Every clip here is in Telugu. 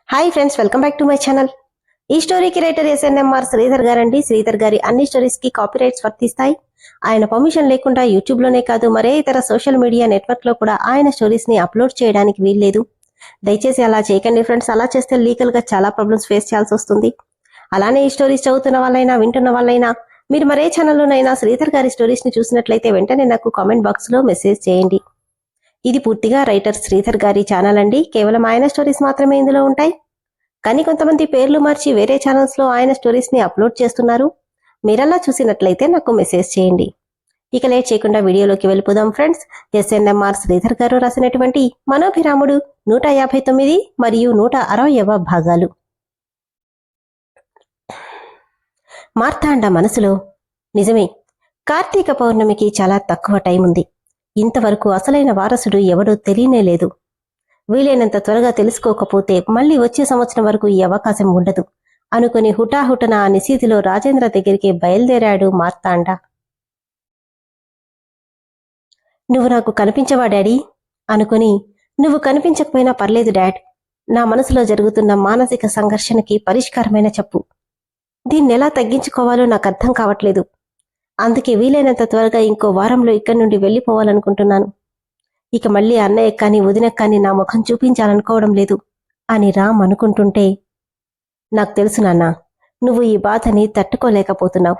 Hi friends, welcome back to my channel. ఈ స్టోరీకి రైటర్ ఎస్ఎన్ఎంఆర్ శ్రీధర్ గారండి. శ్రీధర్ గారి అన్ని స్టోరీస్ కి కాపీరైట్స్ వర్తిస్తాయి. ఆయన పర్మిషన్ లేకుండా యూట్యూబ్ లోనే కాదు మరే ఇతర సోషల్ మీడియా నెట్వర్క్ లో కూడా ఆయన స్టోరీస్ ని అప్లోడ్ చేయడానికి వీల్లేదు. దయచేసి అలా చేయకండి ఫ్రెండ్స్. అలా చేస్తే లీగల్ గా చాలా ప్రాబ్లమ్స్ ఫేస్ చేయాల్సి వస్తుంది. అలానే ఈ స్టోరీస్ చదువుతున్న వాళ్ళైనా వింటున్న వాళ్ళైనా మీరు మరే ఛానల్లోనైనా శ్రీధర్ గారి స్టోరీస్ ని చూసినట్లయితే వెంటనే నాకు కామెంట్ బాక్స్ లో మెసేజ్ చేయండి. ఇది పూర్తిగా రైటర్ శ్రీధర్ గారి ఛానల్ అండి. కేవలం ఆయన స్టోరీస్ మాత్రమే ఇందులో ఉంటాయి. కానీ కొంతమంది పేర్లు మార్చి వేరే ఛానల్స్ లో ఆయన స్టోరీస్ ని అప్లోడ్ చేస్తున్నారు. మీరలా చూసినట్లయితే నాకు మెసేజ్ చేయండి. ఇక లేట్ చేయకుండా వీడియోలోకి వెళ్ళిపోదాం ఫ్రెండ్స్. ఎస్ఎన్ఎంఆర్ శ్రీధర్ గారు రాసినటువంటి మనోభిరాముడు 159 మరియు 160వ భాగాలు. మార్తాండ మనసులో, నిజమే, కార్తీక పౌర్ణమికి చాలా తక్కువ టైం ఉంది. ఇంతవరకు అసలైన వారసుడు ఎవడో తెలియనే లేదు. వీలైనంత త్వరగా తెలుసుకోకపోతే మళ్లీ వచ్చే సంవత్సరం వరకు ఈ అవకాశం ఉండదు అనుకుని హుటాహుటన ఆ నిశీతిలో రాజేంద్ర దగ్గరికి బయలుదేరాడు మార్తాండ. నువ్వు నాకు కనిపించవా డాడీ అనుకుని, నువ్వు కనిపించకపోయినా పర్లేదు డాడ్, నా మనసులో జరుగుతున్న మానసిక సంఘర్షణకి పరిష్కారమైన చెప్పు. దీన్నెలా తగ్గించుకోవాలో నాకు అర్థం కావట్లేదు. అందుకే వీలైనంత త్వరగా ఇంకో వారంలో ఇక్కడి నుండి వెళ్ళిపోవాలనుకుంటున్నాను. ఇక మళ్ళీ అన్నయ్య కానీ వదిన కానీ నా ముఖం చూపించాలనుకోవడం లేదు అని రామ్ అనుకుంటుంటే, నాకు తెలుసు నాన్న, నువ్వు ఈ బాధని తట్టుకోలేకపోతున్నావు.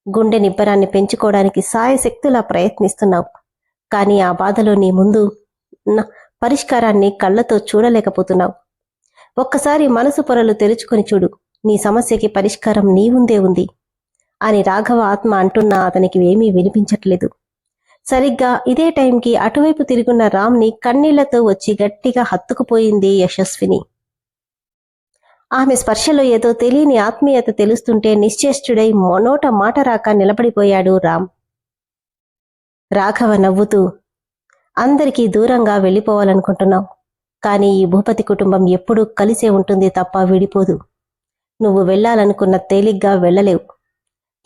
గుండె నిబ్బరాన్ని పెంచుకోవడానికి సాయశక్తులా ప్రయత్నిస్తున్నావు. కానీ ఆ బాధలో నీ ముందు పరిష్కారాన్ని కళ్ళతో చూడలేకపోతున్నావు. ఒక్కసారి మనసు పొరలు తెరుచుకొని చూడు, నీ సమస్యకి పరిష్కారం నీ ముందే ఉంది అని రాఘవ ఆత్మ అంటున్నా అతనికి ఏమీ వినిపించట్లేదు. సరిగ్గా ఇదే టైంకి అటువైపు తిరుగున్న రామ్ని కన్నీళ్లతో వచ్చి గట్టిగా హత్తుకుపోయింది యశస్విని. ఆమె స్పర్శలో ఏదో తెలియని ఆత్మీయత తెలుస్తుంటే నిశ్చేష్టుడై నోట మాట రాక నిలబడిపోయాడు రామ్. రాఘవ నవ్వుతూ, అందరికీ దూరంగా వెళ్ళిపోవాలనుకుంటున్నావు, కానీ ఈ భూపతి కుటుంబం ఎప్పుడూ కలిసే ఉంటుంది తప్ప విడిపోదు. నువ్వు వెళ్లాలనుకున్న తేలిగ్గా వెళ్లలేవు.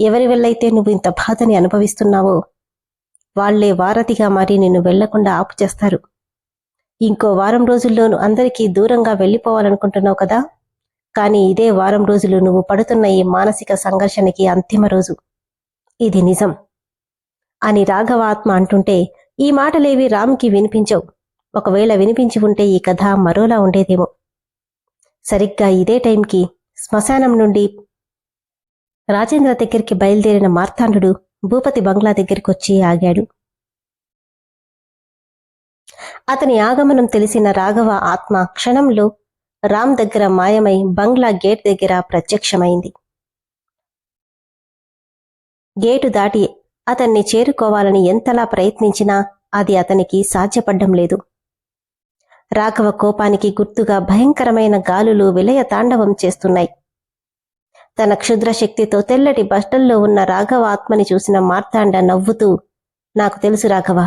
ఎవరి వల్లైతే నువ్వు ఇంత బాధని అనుభవిస్తున్నావో వాళ్లే వారధిగా మారి నిన్ను వెళ్లకుండా ఆపు చేస్తారు. ఇంకో వారం రోజుల్లోనూ అందరికీ దూరంగా వెళ్ళిపోవాలనుకుంటున్నావు కదా, కానీ ఇదే వారం రోజులు నువ్వు పడుతున్న ఈ మానసిక సంఘర్షణకి అంతిమ రోజు. ఇది నిజం అని రాఘవ ఆత్మ అంటుంటే ఈ మాటలేవి రామ్కి వినిపించవు. ఒకవేళ వినిపించి ఉంటే ఈ కథ మరోలా ఉండేదేమో. సరిగ్గా ఇదే టైంకి శ్మశానం నుండి రాజేంద్ర దగ్గరికి బయలుదేరిన మార్తాండు భూపతి బంగ్లా దగ్గరికొచ్చి ఆగాడు. అతని ఆగమనం తెలిసిన రాఘవ ఆత్మ క్షణంలో రామ్ దగ్గర మాయమై బంగ్లా గేట్ దగ్గర ప్రత్యక్షమైంది. గేటు దాటి అతన్ని చేరుకోవాలని ఎంతలా ప్రయత్నించినా అది అతనికి సాధ్యపడ్డం లేదు. రాఘవ కోపానికి గుర్తుగా భయంకరమైన గాలులు విలయ తాండవం చేస్తున్నాయి. తన క్షుద్ర శక్తితో తెల్లటి బట్టల్లో ఉన్న రాఘవ ఆత్మని చూసిన మార్తాండ నవ్వుతూ, నాకు తెలుసు రాఘవ,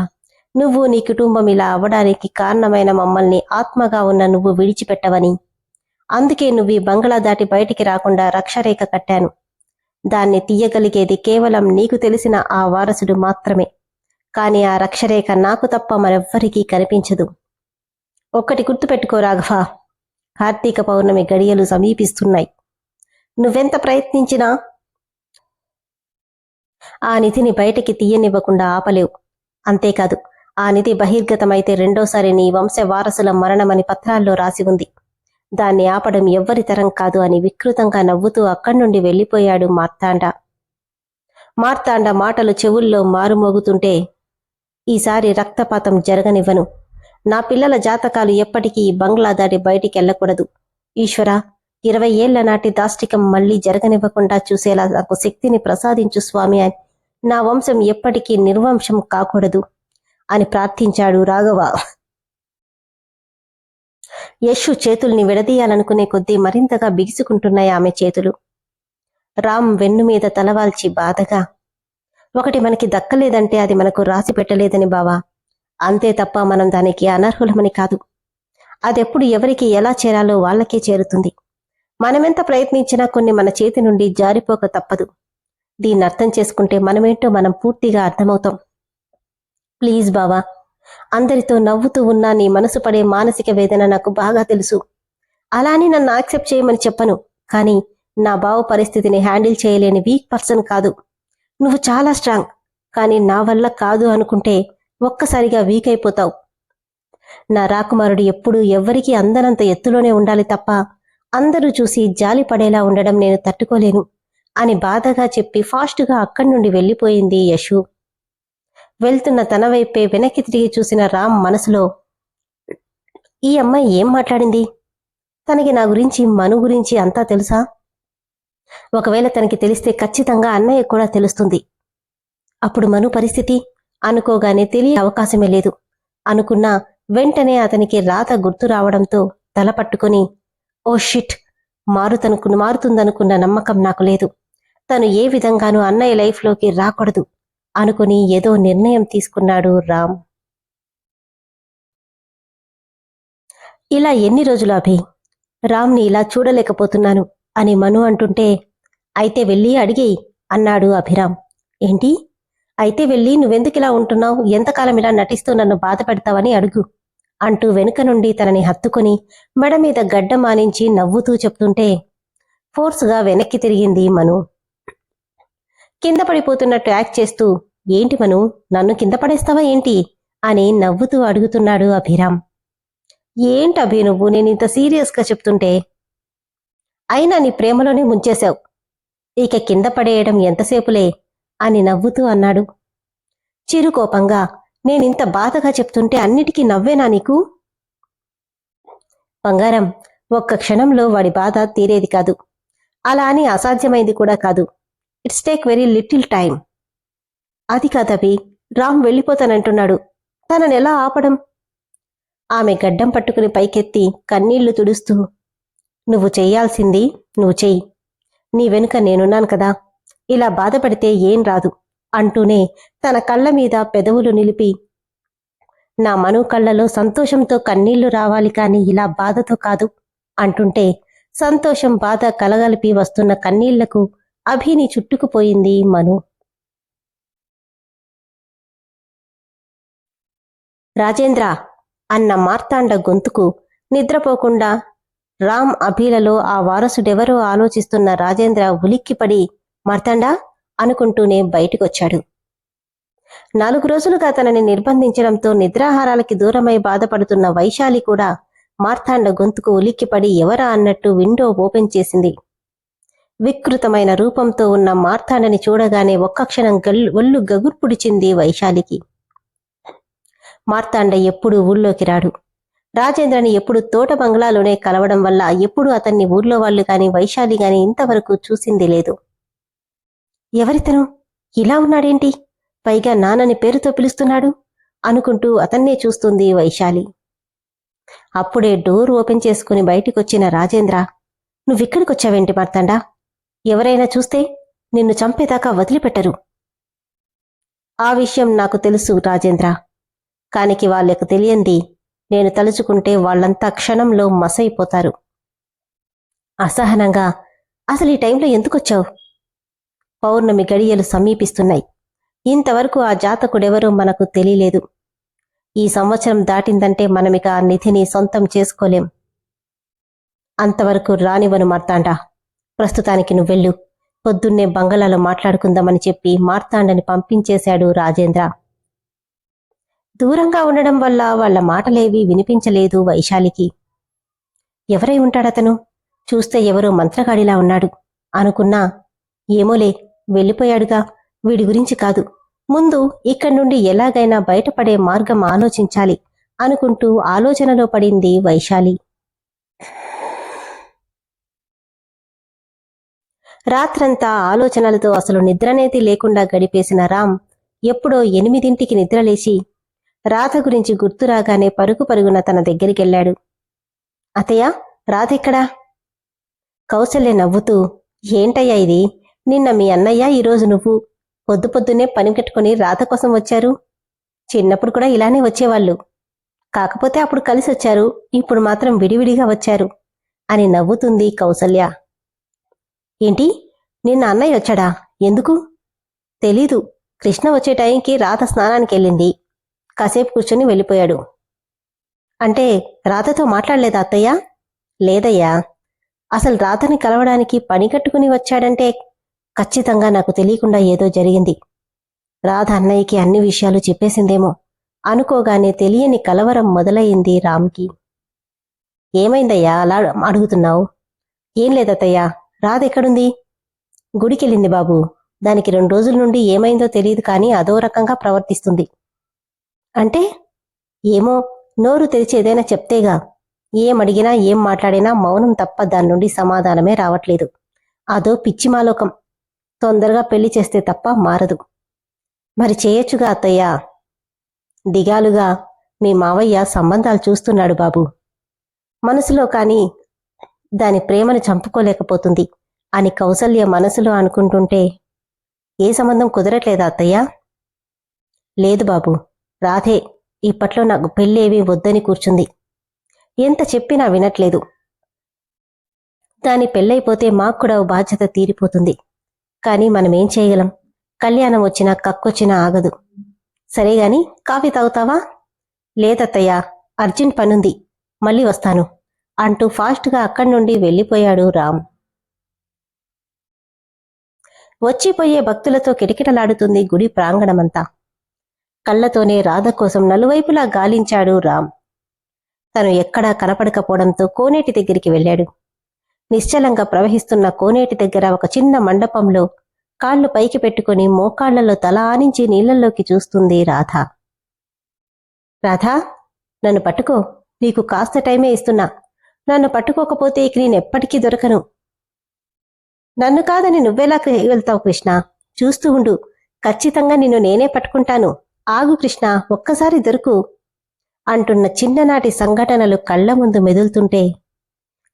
నువ్వు నీ కుటుంబం ఇలా అవ్వడానికి కారణమైన మమ్మల్ని ఆత్మగా ఉన్న నువ్వు విడిచిపెట్టవని. అందుకే నువ్వు ఈ బంగ్లా దాటి బయటికి రాకుండా రక్షరేఖ కట్టాను. దాన్ని తీయగలిగేది కేవలం నీకు తెలిసిన ఆ వారసుడు మాత్రమే. కాని ఆ రక్షరేఖ నాకు తప్ప మరెవ్వరికీ కనిపించదు. ఒక్కటి గుర్తుపెట్టుకో రాఘవ, కార్తీక పౌర్ణమి గడియలు సమీపిస్తున్నాయి. నువ్వెంత ప్రయత్నించినా ఆ నిధిని బయటికి తీయనివ్వకుండా ఆపలేవు. అంతేకాదు, ఆ నిధి బహిర్గతమైతే రెండోసారి నీ వంశ వారసుల మరణమని పత్రాల్లో రాసి ఉంది. దాన్ని ఆపడం ఎవ్వరి తరం కాదు అని వికృతంగా నవ్వుతూ అక్కడి నుండి వెళ్ళిపోయాడు మార్తాండ. మార్తాండ మాటలు చెవుల్లో మారుమోగుతుంటే, ఈసారి రక్తపాతం జరగనివ్వను. నా పిల్లల జాతకాలు ఎప్పటికీ ఈ బంగ్లా దాటి బయటికెళ్లకూడదు. ఈశ్వరా, 20 ఏళ్ల నాటి దాష్టికం మళ్లీ జరగనివ్వకుండా చూసేలా నాకు శక్తిని ప్రసాదించు స్వామి, అని నా వంశం ఎప్పటికీ నిర్వంశం కాకూడదు అని ప్రార్థించాడు రాఘవ. యశు చేతుల్ని విడదీయాలనుకునే కొద్దీ మరింతగా బిగుసుకుంటున్నాయి ఆమె చేతులు. రామ్ వెన్ను మీద తలవాల్చి బాధగా, ఒకటి మనకి దక్కలేదంటే అది మనకు రాసి పెట్టలేదని బావా, అంతే తప్ప మనం దానికి అనర్హులమని కాదు. అదెప్పుడు ఎవరికి ఎలా చేరాలో వాళ్ళకే చేరుతుంది. మనమెంత ప్రయత్నించినా కొన్ని మన చేతి నుండి జారిపోక తప్పదు. దీన్ని అర్థం చేసుకుంటే మనమేంటో మనం పూర్తిగా అర్థమవుతాం. ప్లీజ్ బావా, అందరితో నవ్వుతూ ఉన్నా నీ మనసు పడే మానసిక వేదన నాకు బాగా తెలుసు. అలా అని నన్ను యాక్సెప్ట్ చేయమని చెప్పను, కానీ నా బావ పరిస్థితిని హ్యాండిల్ చేయలేని వీక్ పర్సన్ కాదు. నువ్వు చాలా స్ట్రాంగ్, కానీ నా వల్ల కాదు అనుకుంటే ఒక్కసారిగా వీక్ అయిపోతావు. నా రాకుమారుడు ఎప్పుడూ ఎవ్వరికీ అందనంత ఎత్తులోనే ఉండాలి తప్ప అందరూ చూసి జాలి పడేలా ఉండడం నేను తట్టుకోలేను అని బాధగా చెప్పి ఫాస్టుగా అక్కడి నుండి వెళ్ళిపోయింది యశు. వెళ్తున్న తన వైపే వెనక్కి తిరిగి చూసిన రామ్ మనసులో, ఈ అమ్మాయి ఏం మాట్లాడింది? తనకి నా గురించి, మను గురించి అంతా తెలుసా? ఒకవేళ తనకి తెలిస్తే ఖచ్చితంగా అన్నయ్య కూడా తెలుస్తుంది. అప్పుడు మను పరిస్థితి అనుకోగానే తెలియ అవకాశమే లేదు. అనుకున్నా వెంటనే అతనికి రాత గుర్తు రావడంతో తల పట్టుకుని, ఓ షిట్, మారుతుందనుకున్న నమ్మకం నాకు లేదు. తను ఏ విధంగానూ అన్నయ్య లైఫ్లోకి రాకూడదు అనుకుని ఏదో నిర్ణయం తీసుకున్నాడు రామ్. ఇలా ఎన్ని రోజులు అభి? రామ్ని ఇలా చూడలేకపోతున్నాను అని మను అంటుంటే, అయితే వెళ్ళి అడిగేయి అన్నాడు అభిరామ్. ఏంటి? అయితే వెళ్ళి నువ్వెందుకిలా ఉంటున్నావు, ఎంతకాలం ఇలా నటిస్తూ నన్ను బాధ పెడతావని అడుగు అంటూ వెనుక నుండి తనని హత్తుకుని మెడ మీద గడ్డ మానించి నవ్వుతూ చెప్తుంటే ఫోర్సుగా వెనక్కి తిరిగింది మను. కింద పడిపోతున్నట్టు యాక్ట్ చేస్తూ, ఏంటి మను, నన్ను కింద పడేస్తావా ఏంటి అని నవ్వుతూ అడుగుతున్నాడు అభిరామ్. ఏంటభి నువ్వు, నేనింత సీరియస్గా చెప్తుంటే? అయినా నీ ప్రేమలోనే ముంచేశావు, ఇక కింద పడేయడం ఎంతసేపులే అని నవ్వుతూ అన్నాడు. చిరుకోపంగా, నేనింత బాధగా చెప్తుంటే అన్నిటికీ నవ్వేనా నీకు? బంగారం, ఒక్క క్షణంలో వాడి బాధ తీరేది కాదు, అలా అని అసాధ్యమైంది కూడా కాదు. It's take very little time. అది కాదభి, రామ్ వెళ్ళిపోతానంటున్నాడు, తననెలా ఆపడం? ఆమె గడ్డం పట్టుకుని పైకెత్తి కన్నీళ్లు తుడుస్తూ, నువ్వు చెయ్యాల్సింది నువ్వు చెయ్యి, నీ వెనుక నేనున్నాను కదా, ఇలా బాధపడితే ఏం రాదు అంటూనే తన కళ్ళ మీద పెదవులు నిలిపి, నా మను కళ్ళలో సంతోషంతో కన్నీళ్లు రావాలి కాని ఇలా బాధతో కాదు అంటుంటే సంతోషం బాధ కలగలిపి వస్తున్న కన్నీళ్లకు అభిని చుట్టుకుపోయింది మను. రాజేంద్ర అన్న మార్తాండ గొంతుకు నిద్రపోకుండా రామ్ అభిలలో ఆ వారసుడెవరో ఆలోచిస్తున్న రాజేంద్ర ఉలిక్కిపడి మార్తాండా అనుకుంటూనే బయటికొచ్చాడు. 4 రోజులుగా తనని నిర్బంధించడంతో నిద్రాహారాలకి దూరమై బాధపడుతున్న వైశాలి కూడా మార్తాండ గొంతుకు ఉలిక్కిపడి ఎవరా అన్నట్టు విండో ఓపెన్ చేసింది. వికృతమైన రూపంతో ఉన్న మార్తాండని చూడగానే ఒక్క క్షణం ఒళ్ళు గగుర్పుడిచింది వైశాలికి. మార్తాండ ఎప్పుడూ ఊళ్ళోకి రాడు. రాజేంద్రని ఎప్పుడు తోట బంగ్లాలోనే కలవడం వల్ల ఎప్పుడు అతన్ని ఊర్లో వాళ్ళు గాని వైశాలి గాని ఇంతవరకు చూసింది లేదు. ఎవరితను, ఇలా ఉన్నాడేంటి, పైగా నాన్నని పేరుతో పిలుస్తున్నాడు అనుకుంటూ అతన్నే చూస్తుంది వైశాలి. అప్పుడే డోర్ ఓపెన్ చేసుకుని బయటికొచ్చిన రాజేంద్ర, నువ్విక్కడికొచ్చావేంటి మార్తాండా? ఎవరైనా చూస్తే నిన్ను చంపేదాకా వదిలిపెట్టరు. ఆ విషయం నాకు తెలుసు రాజేంద్ర, కానికి వాళ్ళకు తెలియంది నేను తలుచుకుంటే వాళ్లంతా క్షణంలో మసైపోతారు. అసహనంగా, అసలు ఈ టైంలో ఎందుకొచ్చావు? పౌర్ణమి గడియలు సమీపిస్తున్నాయి. ఇంతవరకు ఆ జాతకుడెవరో మనకు తెలియలేదు. ఈ సంవత్సరం దాటిందంటే మనమిక ఆ నిధిని సొంతం చేసుకోలేం. అంతవరకు రానివను మార్తాండా, ప్రస్తుతానికి నువ్వెళ్ళు, పొద్దున్నే బంగళాలో మాట్లాడుకుందామని చెప్పి మార్తాండని పంపించేశాడు రాజేంద్ర. దూరంగా ఉండడం వల్ల వాళ్ల మాటలేవీ వినిపించలేదు వైశాలికి. ఎవరై ఉంటాడతను, చూస్తే ఎవరో మంత్రగాడిలా ఉన్నాడు అనుకున్నా, ఏమోలే వెళ్ళిపోయాడుగా, వీడి గురించి కాదు, ముందు ఇక్కడి నుండి ఎలాగైనా బయటపడే మార్గం ఆలోచించాలి అనుకుంటూ ఆలోచనలో పడింది వైశాలి. రాత్రంతా ఆలోచనలతో అసలు నిద్రనేది లేకుండా గడిపేసిన రామ్ ఎప్పుడో 8ంటికి నిద్రలేచి రాధ గురించి గుర్తురాగానే పరుగు పరుగున తన దగ్గరికెళ్లాడు. అతయ్య, రాధెక్కడా? కౌసల్య నవ్వుతూ, ఏంటయ్యా ఇది, నిన్న మీ అన్నయ్య, ఈరోజు నువ్వు పొద్దున్నే పని కట్టుకుని రాధ కోసం వచ్చారు. చిన్నప్పుడు కూడా ఇలానే వచ్చేవాళ్ళు, కాకపోతే అప్పుడు కలిసి వచ్చారు, ఇప్పుడు మాత్రం విడివిడిగా వచ్చారు అని నవ్వుతుంది కౌసల్య. ఏంటి, నిన్న అన్నయ్య వచ్చాడా? ఎందుకు? తెలీదు, కృష్ణ వచ్చే టైంకి రాధ స్నానానికి వెళ్ళింది, కాసేపు కూర్చొని వెళ్ళిపోయాడు. అంటే రాధతో మాట్లాడలేదా అత్తయ్య? లేదయ్యా, అసలు రాధని కలవడానికి పని కట్టుకుని వచ్చాడంటే ఖచ్చితంగా నాకు తెలియకుండా ఏదో జరిగింది. రాధ అన్నయ్యకి అన్ని విషయాలు చెప్పేసిందేమో అనుకోగానే తెలియని కలవరం మొదలయింది రామ్కి. ఏమైందయ్యా అలా అడుగుతున్నావు? ఏం లేదత్తయ్యా, రాధ ఎక్కడుంది? గుడికెళ్ళింది బాబు. దానికి 2 రోజుల నుండి ఏమైందో తెలియదు కానీ అదో రకంగా ప్రవర్తిస్తుంది. అంటే? ఏమో, నోరు తెరిచి ఏదైనా చెప్తేగా. ఏం అడిగినా ఏం మాట్లాడినా మౌనం తప్ప దాని నుండి సమాధానమే రావట్లేదు. అదో పిచ్చిమాలోకం. తొందరగా పెళ్లి చేస్తే తప్ప మారదు. మరి చేయొచ్చుగా అత్తయ్యా. దిగాలుగా మీ మావయ్య సంబంధాలు చూస్తున్నాడు బాబు. మనసులో కాని దాని ప్రేమను చంపుకోలేకపోతుంది అని కౌసల్య మనసులో అనుకుంటుంటే, ఏ సంబంధం కుదరట్లేదా అత్తయ్యా? లేదు బాబు, రాధే ఇప్పట్లో నాకు పెళ్ళేవీ వద్దని కూర్చుంది. ఎంత చెప్పినా వినట్లేదు. దాని పెళ్ళైపోతే మాకు కూడా ఓ బాధ్యత తీరిపోతుంది. కానీ మనమేం చేయగలం? కళ్యాణం వచ్చినా కక్కొచ్చినా ఆగదు. సరేగాని కాఫీ తాగుతావా? లేదత్తయ్యా, అర్జెంట్ పనుంది, మళ్ళీ వస్తాను అంటూ ఫాస్ట్గా అక్కడి నుండి వెళ్ళిపోయాడు రామ్. వచ్చిపోయే భక్తులతో కిటకిటలాడుతుంది గుడి ప్రాంగణమంతా. కళ్లతోనే రాధ కోసం నలువైపులా గాలించాడు రామ్. తను ఎక్కడా కనపడకపోవడంతో కోనేటి దగ్గరికి వెళ్ళాడు. నిశ్చలంగా ప్రవహిస్తున్న కోనేటి దగ్గర ఒక చిన్న మండపంలో కాళ్లు పైకి పెట్టుకుని మోకాళ్లలో తల ఆనించి నీళ్లల్లోకి చూస్తుంది రాధ. రాధా, నన్ను పట్టుకో, నీకు కాస్త టైమే ఇస్తున్నా. నన్ను పట్టుకోకపోతే ఇక నేనెప్పటికీ దొరకను. నన్ను కాదని నువ్వెలా వెళ్తావు కృష్ణ? చూస్తూ ఉండు, ఖచ్చితంగా నిన్ను నేనే పట్టుకుంటాను. ఆగు కృష్ణ, ఒక్కసారి దొరుకు అంటున్న చిన్ననాటి సంఘటనలు కళ్ల ముందు మెదులుతుంటే,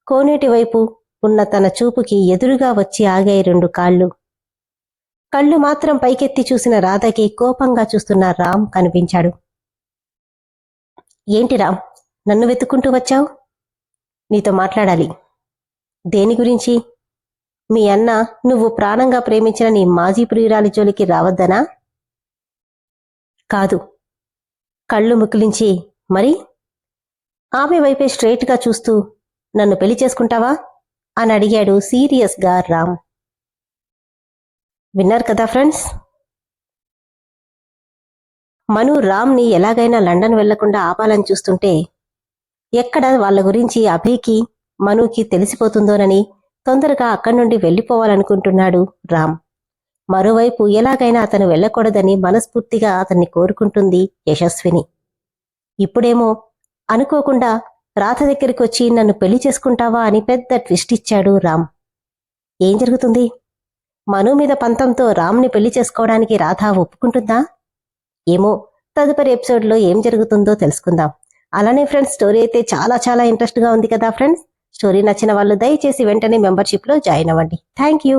కోనేటి వైపు ఉన్న తన చూపుకి ఎదురుగా వచ్చి ఆగాయి 2 కాళ్ళు. కళ్ళు మాత్రం పైకెత్తి చూసిన రాధకి కోపంగా చూస్తున్న రామ్ కనిపించాడు. ఏంటి రామ్, నన్ను వెతుక్కుంటూ వచ్చావు? నీతో మాట్లాడాలి. దేని గురించి? మీ అన్న నువ్వు ప్రాణంగా ప్రేమించిన నీ మాజీ ప్రియురాలి జోలికి రావద్దనా? కాదు. కళ్ళు ముకిలించి మరి ఆమె వైపే స్ట్రెయిట్గా చూస్తూ, నన్ను పెళ్లి చేసుకుంటావా అని అడిగాడు సీరియస్గా రామ్. విన్నారు కదా ఫ్రెండ్స్, మను రామ్ని ఎలాగైనా లండన్ వెళ్లకుండా ఆపాలని చూస్తుంటే, ఎక్కడ వాళ్ళ గురించి అభికి మనుకి తెలిసిపోతుందోనని తొందరగా అక్కడి నుండి వెళ్ళిపోవాలనుకుంటున్నాడు రామ్. మరోవైపు ఎలాగైనా అతను వెళ్ళకూడదని మనస్ఫూర్తిగా అతన్ని కోరుకుంటుంది యశస్విని. ఇప్పుడేమో అనుకోకుండా రాధ దగ్గరికి వచ్చి నన్ను పెళ్లి చేసుకుంటావా అని పెద్ద ట్విస్ట్ ఇచ్చాడు రామ్. ఏం జరుగుతుంది? మను మీద పంతంతో రామ్ని పెళ్లి చేసుకోవడానికి రాధ ఒప్పుకుంటుందా? ఏమో, తదుపరి ఎపిసోడ్లో ఏం జరుగుతుందో తెలుసుకుందాం. అలానే ఫ్రెండ్స్, స్టోరీ అయితే చాలా ఇంట్రెస్ట్గా ఉంది కదా ఫ్రెండ్స్. స్టోరీ నచ్చిన వాళ్ళు దయచేసి వెంటనే మెంబర్షిప్లో జాయిన్ అవ్వండి. Thank you.